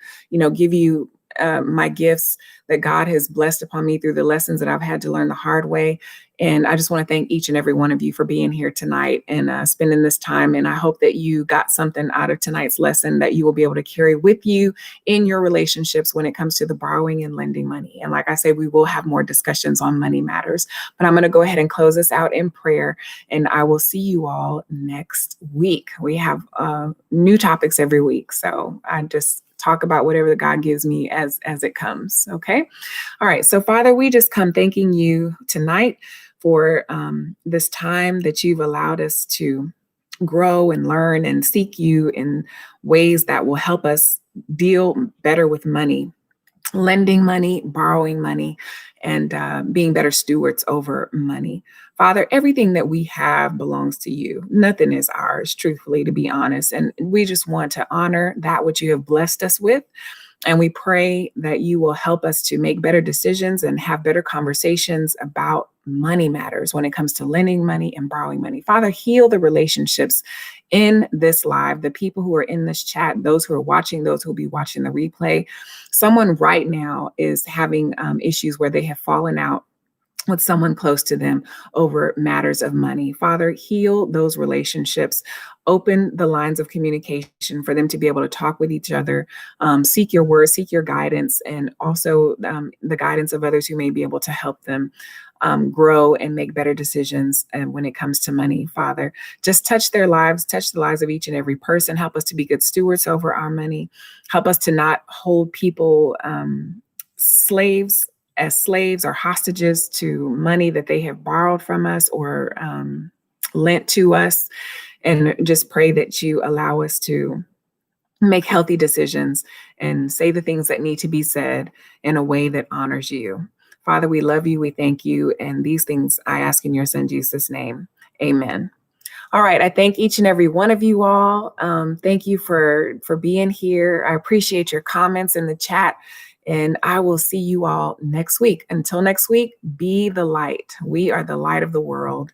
give you my gifts that God has blessed upon me through the lessons that I've had to learn the hard way. And I just want to thank each and every one of you for being here tonight and spending this time. And I hope that you got something out of tonight's lesson that you will be able to carry with you in your relationships when it comes to the borrowing and lending money. And like I said, we will have more discussions on money matters, but I'm going to go ahead and close this out in prayer, and I will see you all next week. We have new topics every week. So I just talk about whatever God gives me as it comes. Okay. All right. So, Father, we just come thanking you tonight for this time that you've allowed us to grow and learn and seek you in ways that will help us deal better with money, lending money, borrowing money, and being better stewards over money. Father, everything that we have belongs to you. Nothing is ours, truthfully, to be honest. And we just want to honor that which you have blessed us with. And we pray that you will help us to make better decisions and have better conversations about money matters when it comes to lending money and borrowing money. Father, heal the relationships in this live, the people who are in this chat, those who are watching, those who will be watching the replay. Someone right now is having issues where they have fallen out with someone close to them over matters of money. Father, heal those relationships, open the lines of communication for them to be able to talk with each other, seek your word, seek your guidance, and also the guidance of others who may be able to help them grow and make better decisions when it comes to money. Father, just touch their lives, touch the lives of each and every person. Help us to be good stewards over our money. Help us to not hold people slaves or hostages to money that they have borrowed from us or lent to us. And just pray that you allow us to make healthy decisions and say the things that need to be said in a way that honors you. Father, we love you. We thank you. And these things I ask in your son, Jesus' name. Amen. All right. I thank each and every one of you all. Thank you for being here. I appreciate your comments in the chat. And I will see you all next week. Until next week, be the light. We are the light of the world.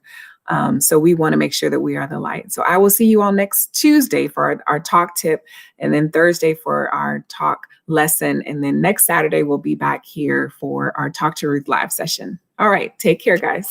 So we want to make sure that we are the light. So I will see you all next Tuesday for our talk tip, and then Thursday for our talk lesson. And then next Saturday, we'll be back here for our Talk to Ruth live session. All right. Take care, guys.